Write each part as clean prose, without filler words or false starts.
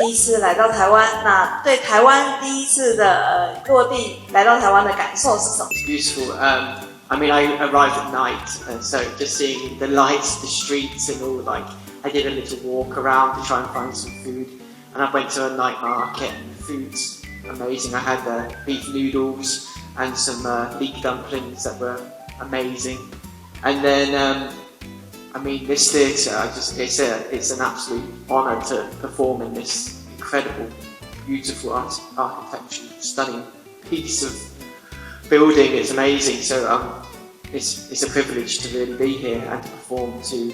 第一次来到台湾，那对台湾第一次的落地来到台湾的感受是什么 ？It's beautiful. I mean, I arrived at night, and so just seeing the lights, the streets, and all like, I did a little walk around to try and find some food, and I went to a night market, and the food's amazing. I had beef noodles and some leek dumplings that were amazing, and then I mean, this theatre, it's an absolute honour to perform in this incredible, beautiful architecture, stunning piece of building. It's amazing. So it's a privilege to really be here and to perform to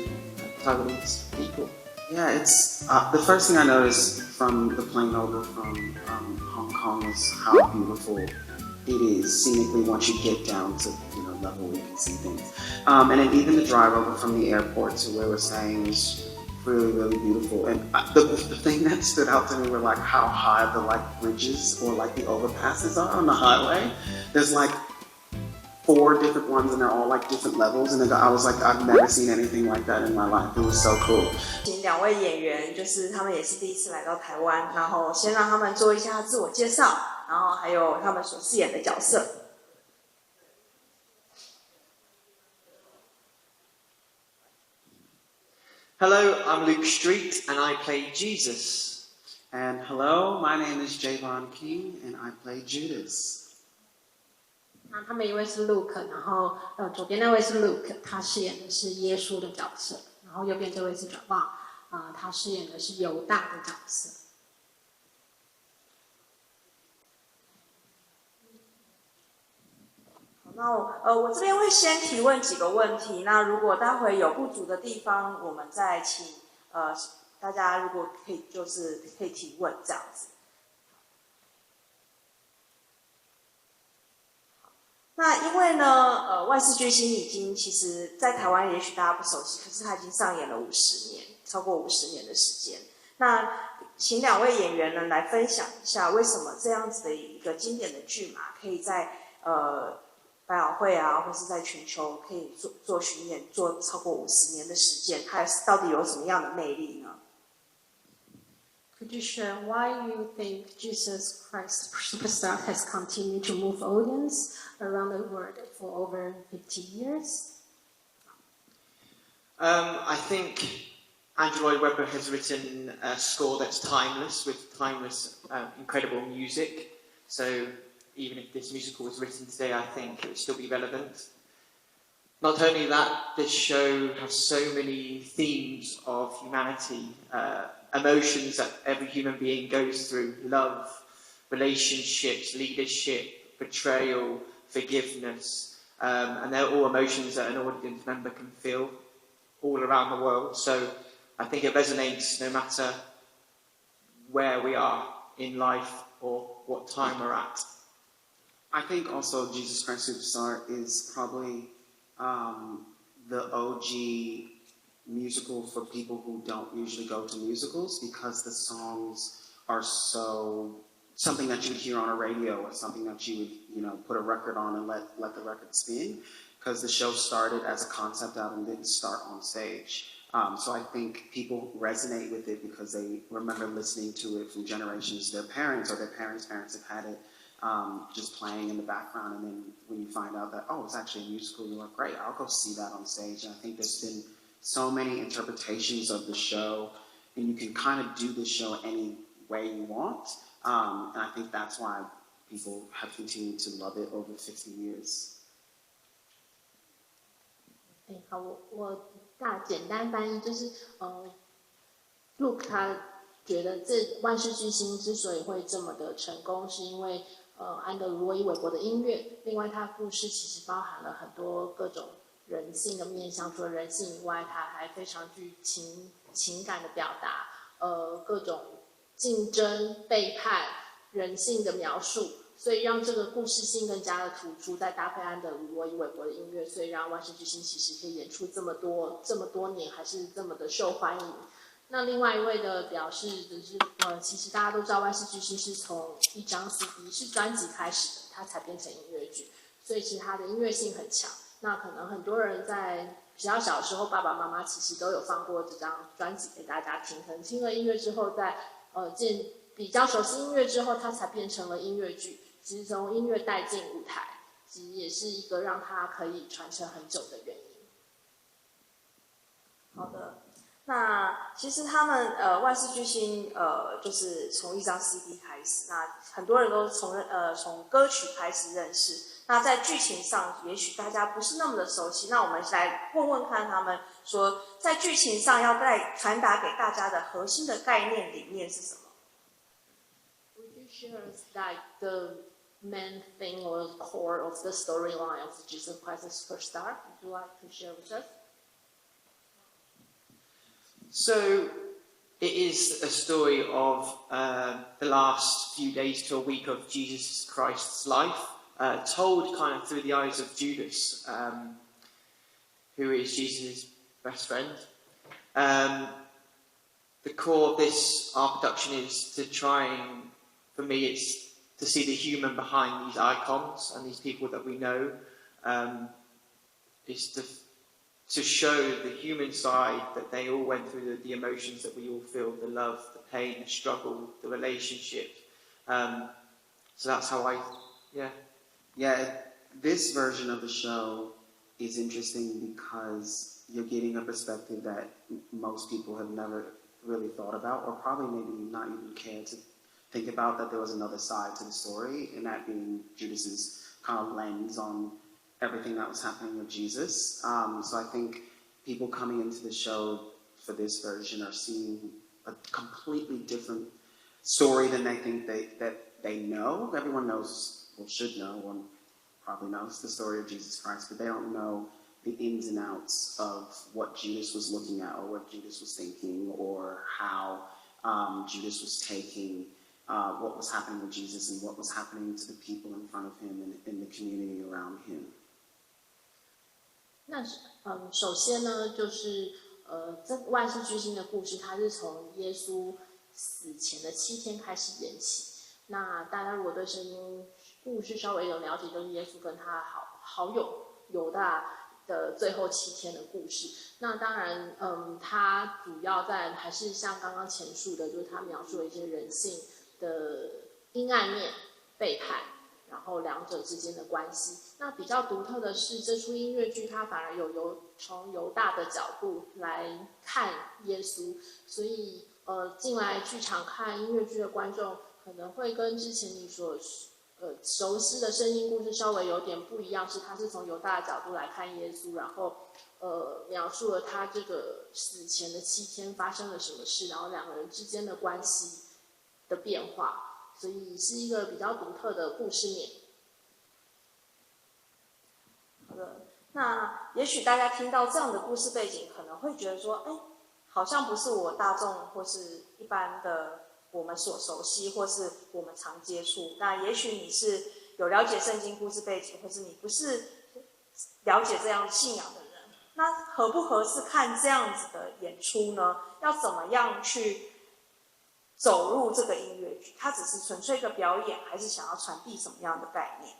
Taiwanese people. Yeah, it's the first thing I noticed from the plane over from Hong Kong is how beautiful it is scenically once you get down to level where you can see things. And then even the drive over from the airport to where we're staying is really, really beautiful. And the thing that stood out to me were like how high the bridges or the overpasses are on the highway. There's 4 different ones and they're all different levels. And I was like, I've never seen anything like that in my life. It was so cool. 请2位演员，就是他们也是第一次来到台湾，然后先让他们做一下自我介绍，然后还有他们所饰演的角色。Hello, I'm Luke Street, and I play Jesus. And hello, my name is Javon King, and I play Judas. 那他们一位是 Luke， 然后左边那位是 Luke， 他饰演的是耶稣的角色，然后右边这位是 Javon， 他饰演的是犹大的角色。那我这边会先提问几个问题，那如果待会有不足的地方，我们再请大家如果可以可以提问这样子。那因为呢，万世巨星已经其实在台湾也许大家不熟悉，可是它已经上演了50年，超过50年的时间。那请2位演员呢来分享一下，为什么这样子的一个经典的剧码可以在百老汇啊，或是在全球可以做巡演，做超过50年的时间，它到底有什么样的魅力呢 Could you share why you think Jesus Christ Superstar has continued to move audience around the world for over 50 years? I think Andrew Lloyd Webber has written a score that's timeless, with timeless, incredible music. So even if this musical was written today, I think it would still be relevant. Not only that, this show has so many themes of humanity, emotions that every human being goes through: love, relationships, leadership, betrayal, forgiveness, and they're all emotions that an audience member can feel all around the world. So I think it resonates no matter where we are in life or what time we're at. I think also Jesus Christ Superstar is probably the OG musical for people who don't usually go to musicals, because the songs are so something that you would hear on a radio or something that you would put a record on and let the record spin, because the show started as a concept album, didn't start on stage. So I think people resonate with it because they remember listening to it from generations. Their parents or their parents' parents have had it just playing in the background, and then when you find out that, oh, it's actually a musical, you're like, great, I'll go see that on stage. And I think there's been so many interpretations of the show, and you can kind of do the show any way you want. And I think that's why people have continued to love it over 50 years. 好，我简单翻译就是，Luke 他觉得这万世巨星之所以会这么的成功，是因为安德鲁·洛伊·韦伯的音乐。另外，他故事其实包含了很多各种人性的面向，除了人性以外，他还非常具情感的表达，各种竞争、背叛、人性的描述。所以让这个故事性更加的突出，再搭配安德鲁·洛伊·韦伯的音乐，所以让万世巨星其实可以演出这么多年，还是这么的受欢迎。那另外一位的表示就是，其实大家都知道万世巨星是从一张 CD 是专辑开始的，它才变成音乐剧，所以其实它的音乐性很强。那可能很多人在比较小的时候，爸爸妈妈其实都有放过这张专辑给大家听，可能听了音乐之后，在比较熟悉音乐之后，它才变成了音乐剧。其实从音乐带进舞台，其实也是一个让它可以传承很久的原因。好的，那其实他们万世巨星就是从一张 CD 开始，那很多人都从歌曲开始认识。那在剧情上，也许大家不是那么的熟悉，那我们来问问看他们说，在剧情上要传达给大家的核心的概念理念是什么 Would you share like the main thing or core of the storyline of Jesus Christ as Superstar? Would you like to share with us? So, it is a story of the last few days to a week of Jesus Christ's life, told kind of through the eyes of Judas, who is Jesus' best friend. The core of our production is to try and, for me, it's to see the human behind these icons and these people that we know. Is to show the human side, that they all went through the emotions that we all feel, the love, the pain, the struggle, the relationship. So that's how Yeah, this version of the show is interesting because you're getting a perspective that most people have never really thought about, or probably maybe not even cared to think about, that there was another side to the story, and that being Judas's kind of lens on everything that was happening with Jesus. So I think people coming into the show for this version are seeing a completely different story than they think that they know. Everyone knows, or should know, one probably knows the story of Jesus Christ, but they don't know the ins and outs of what Judas was looking at, or what Judas was thinking, or how Judas was taking what was happening with Jesus and what was happening to the people in front of him and in the community around him. 那首先呢，就是这万世巨星的故事，它是从耶稣死前的7天开始演起。那大家如果对圣经故事稍微有了解，就是耶稣跟他好友犹大的最后7天的故事。那当然，他主要还是像刚刚前述的，就是他描述了一些人性的阴暗面、背叛。然后两者之间的关系。那比较独特的是，这出音乐剧它反而从犹大的角度来看耶稣，所以进来剧场看音乐剧的观众可能会跟之前你所熟悉的圣经故事稍微有点不一样，是他是从犹大的角度来看耶稣，然后描述了他这个死前的7天发生了什么事，然后两个人之间的关系的变化。所以是一个比较独特的故事面。好的，那也许大家听到这样的故事背景，可能会觉得说，哎，好像不是我大众或是一般的我们所熟悉，或是我们常接触。那也许你是有了解圣经故事背景，或是你不是了解这样信仰的人，那合不合适看这样子的演出呢？要怎么样去走入这个音乐剧？它只是纯粹一个表演，还是想要传递什么样的概念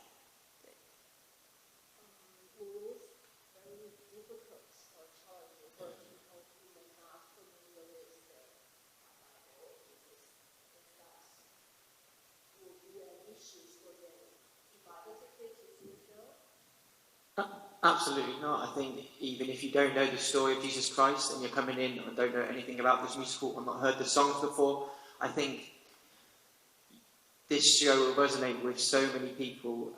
？Absolutely not. I think even if you don't know the story of Jesus Christ and you're coming in and don't know anything about this musical or not heard the songs before, I think this show will resonate with so many people,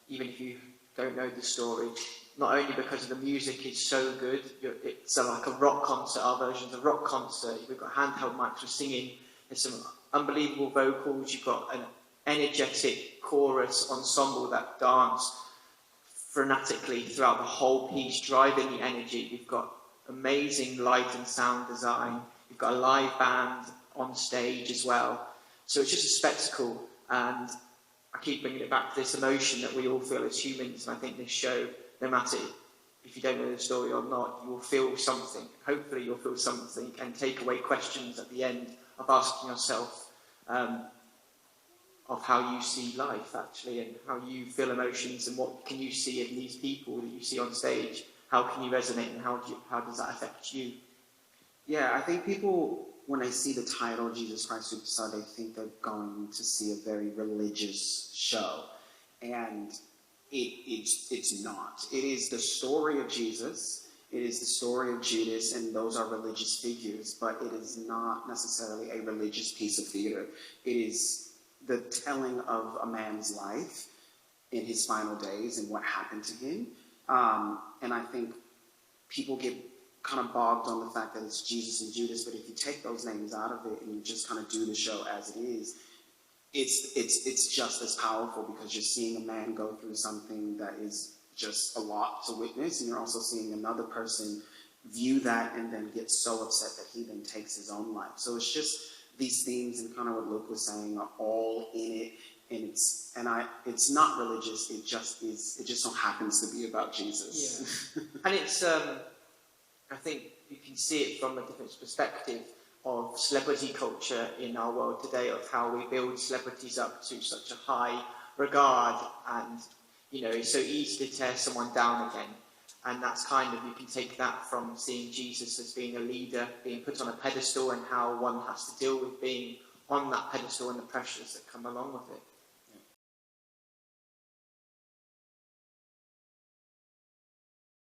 even if you don't know the story. Not only because the music is so good, it's like a rock concert, our version's a rock concert. We've got handheld mics for singing. There's some unbelievable vocals. You've got an energetic chorus ensemble that dance frenetically throughout the whole piece, driving the energy. We've got amazing light and sound design. We've got a live band on stage as well. So it's just a spectacle, and I keep bringing it back to this emotion that we all feel as humans, and I think this show, no matter if you don't know the story or not, you will feel something. Hopefully you'll feel something and take away questions at the end of asking yourself of how you see life, actually, and how you feel emotions, and what can you see in these people that you see on stage. How can you resonate, and how does that affect you? Yeah, I think people when they see the title Jesus Christ Superstar, they think they're going to see a very religious show, and it's not. It is the story of Jesus. It is the story of Judas, and those are religious figures, but it is not necessarily a religious piece of theater. It is the telling of a man's life in his final days and what happened to him. And I think people get kind of bogged on the fact that it's Jesus and Judas, but if you take those names out of it and you just kind of do the show as it is, it's just as powerful, because you're seeing a man go through something that is just a lot to witness, and you're also seeing another person view that and then get so upset that he then takes his own life. So it's just these themes, and kind of what Luke was saying, are all in it, and it's not religious. It just is. It just so happens to be about Jesus. Yeah. And it's I think you can see it from a different perspective of celebrity culture in our world today, of how we build celebrities up to such a high regard, and it's so easy to tear someone down again. And that's kind of, you can take that from seeing Jesus as being a leader, being put on a pedestal, and how one has to deal with being on that pedestal and the pressures that come along with it.